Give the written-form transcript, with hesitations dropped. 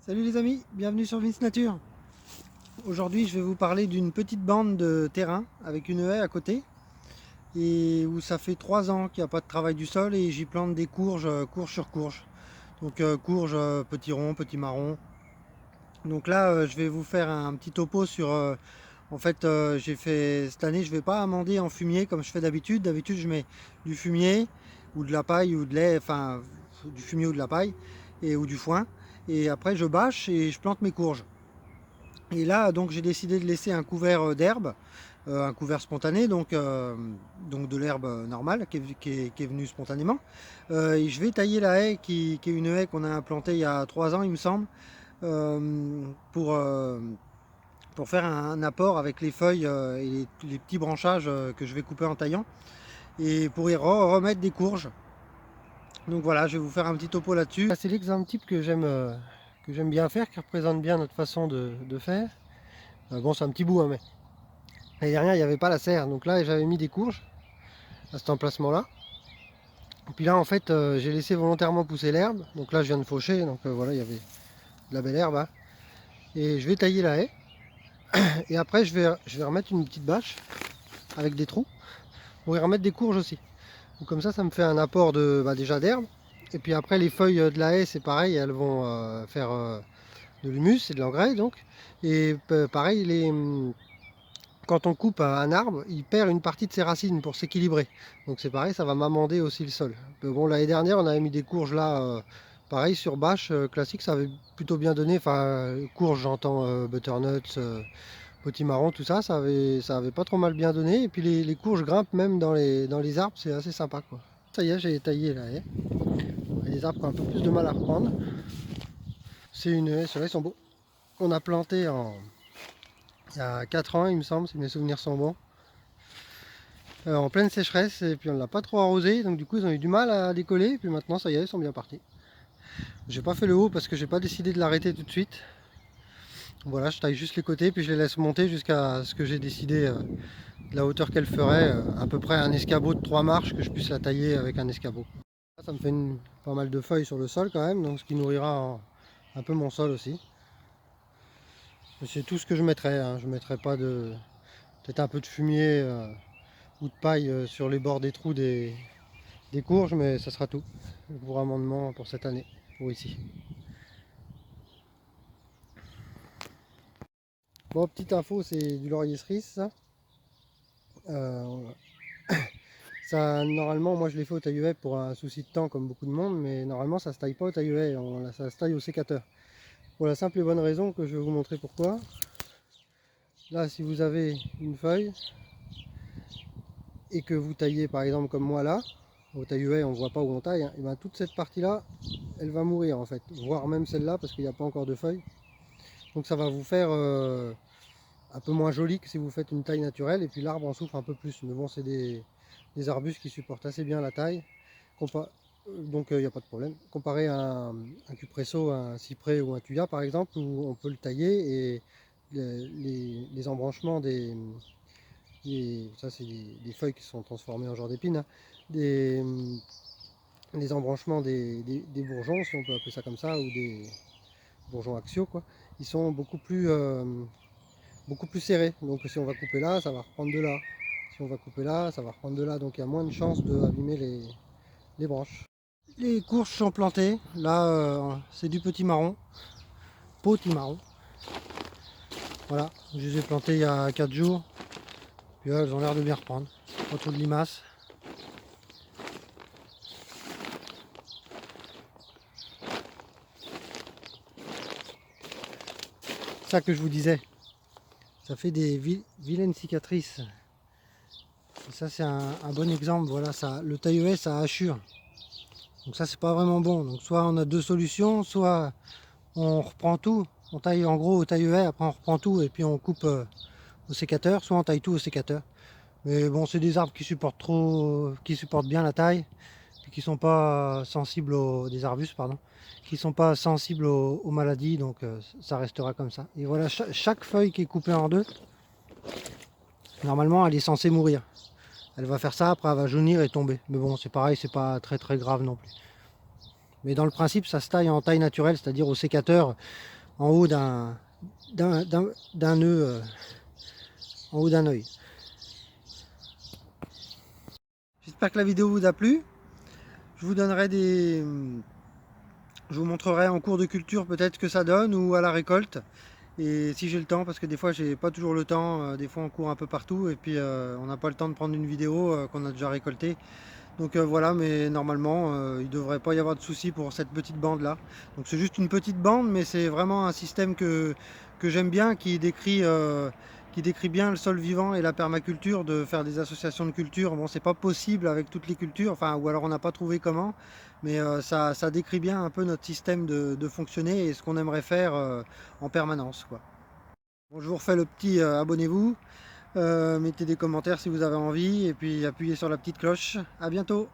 Salut les amis, bienvenue sur Vince Nature. Aujourd'hui je vais vous parler d'une petite bande de terrain avec une haie à côté et où ça fait 3 ans qu'il n'y a pas de travail du sol et j'y plante des courges, courge sur courge. Donc courges, petits ronds, petits marrons. Donc là je vais vous faire un petit topo sur... en fait j'ai fait cette année, je vais pas amender en fumier comme je fais d'habitude. D'habitude je mets du fumier ou de la paille ou de lait, enfin du fumier ou de la paille ou du foin. Et après je bâche et je plante mes courges. Et là, donc, j'ai décidé de laisser un couvert d'herbe, un couvert spontané, donc de l'herbe normale qui est venue spontanément. Et je vais tailler la haie qui est une haie qu'on a implantée il y a 3 ans, il me semble, euh, pour, euh, pour faire un apport avec les feuilles et les petits branchages que je vais couper en taillant et pour y remettre des courges. Donc voilà, je vais vous faire un petit topo là-dessus. C'est l'exemple type que j'aime bien faire, qui représente bien notre façon de faire. Bon, c'est un petit bout, hein, mais l'année dernière, il n'y avait pas la serre. Donc là, j'avais mis des courges à cet emplacement-là. Et puis là, en fait, j'ai laissé volontairement pousser l'herbe. Donc là, je viens de faucher. Donc voilà, il y avait de la belle herbe, hein. Et je vais tailler la haie. Et après, je vais remettre une petite bâche avec des trous pour y remettre des courges aussi. Donc comme ça me fait un apport déjà d'herbe. Et puis après, les feuilles de la haie, c'est pareil. Elles vont faire de l'humus et de l'engrais, donc. Et pareil, quand on coupe un arbre, il perd une partie de ses racines pour s'équilibrer. Donc c'est pareil, ça va m'amender aussi le sol. Mais bon, l'année dernière, on avait mis des courges là, pareil, sur bâche classique, ça avait plutôt bien donné. Enfin, courges, j'entends butternuts, potimarron, tout ça, ça avait pas trop mal bien donné. Et puis les courges grimpent même dans les arbres, c'est assez sympa, quoi. Ça y est, j'ai taillé la haie. Les arbres qui ont un peu plus de mal à reprendre. C'est une haie, ceux-là, ils sont beaux. On a planté il y a 4 ans, il me semble, si mes souvenirs sont bons. En pleine sécheresse, et puis on ne l'a pas trop arrosé, donc du coup ils ont eu du mal à décoller, et puis maintenant ça y est, ils sont bien partis. J'ai pas fait le haut parce que j'ai pas décidé de l'arrêter tout de suite. Voilà, je taille juste les côtés, puis je les laisse monter jusqu'à ce que j'ai décidé de la hauteur qu'elle ferait, à peu près un escabeau de 3 marches, que je puisse la tailler avec un escabeau. Ça me fait pas mal de feuilles sur le sol quand même, donc ce qui nourrira un peu mon sol aussi. C'est tout ce que je mettrai, hein. Je mettrai pas de... peut-être un peu de fumier ou de paille sur les bords des trous des courges, mais ça sera tout pour amendement pour cette année, pour ici. Bon, petite info, c'est du laurier cerise, ça. Euh, Ça, normalement, moi je l'ai fait au taille-haie pour un souci de temps, comme beaucoup de monde, mais normalement ça se taille pas au taille-haie, ça se taille au sécateur. Pour la simple et bonne raison que je vais vous montrer pourquoi. Là, si vous avez une feuille et que vous taillez par exemple comme moi là, au taille-haie on voit pas où on taille, hein, et ben toute cette partie là, elle va mourir en fait, voire même celle-là parce qu'il n'y a pas encore de feuilles. Donc ça va vous faire un peu moins joli que si vous faites une taille naturelle, et puis l'arbre en souffre un peu plus. Mais bon, c'est des arbustes qui supportent assez bien la taille, donc il n'y a pas de problème. Comparé à un cupresso, un cyprès ou un thuya par exemple, où on peut le tailler et les embranchements ça c'est des feuilles qui sont transformées en genre d'épines, hein, des, les embranchements des bourgeons, si on peut appeler ça comme ça, ou des bourgeons axiaux, quoi, ils sont beaucoup plus serré. Donc si on va couper là, ça va reprendre de là. Si on va couper là, ça va reprendre de là. Donc il y a moins de chances d'abîmer les branches. Les courges sont plantées. Là, c'est du petit marron. Potimarron. Voilà, je les ai plantées il y a 4 jours. Puis là, elles ont l'air de bien reprendre. Pas trop de limaces. Ça que je vous disais. Ça fait des vilaines cicatrices. Et ça, c'est un bon exemple. Voilà, ça, le taille-haie, ça hachure. Donc ça, c'est pas vraiment bon. Donc soit on a deux solutions, soit on reprend tout, on taille en gros au taille-haie, après on reprend tout et puis on coupe au sécateur, soit on taille tout au sécateur. Mais bon, c'est des arbres qui supportent bien la taille, et qui sont pas sensibles des arbustes, pardon, qui sont pas sensibles aux maladies, donc ça restera comme ça. Et voilà, chaque feuille qui est coupée en deux, normalement elle est censée mourir. Elle va faire ça, après elle va jaunir et tomber. Mais bon, c'est pareil, c'est pas très très grave non plus. Mais dans le principe, ça se taille en taille naturelle, c'est-à-dire au sécateur en haut d'un nœud, en haut d'un œil. J'espère que la vidéo vous a plu. Je vous donnerai je vous montrerai en cours de culture peut-être ce que ça donne ou à la récolte. Et si j'ai le temps, parce que des fois j'ai pas toujours le temps, des fois on court un peu partout et puis on n'a pas le temps de prendre une vidéo qu'on a déjà récoltée. Donc voilà, mais normalement il ne devrait pas y avoir de soucis pour cette petite bande là. Donc c'est juste une petite bande, mais c'est vraiment un système que j'aime bien, qui décrit bien le sol vivant et la permaculture, de faire des associations de cultures. Bon, c'est pas possible avec toutes les cultures, enfin, ou alors on n'a pas trouvé comment, mais ça décrit bien un peu notre système de fonctionner et ce qu'on aimerait faire en permanence, quoi. Bon, je vous refais le petit abonnez-vous, mettez des commentaires si vous avez envie, et puis appuyez sur la petite cloche. À bientôt!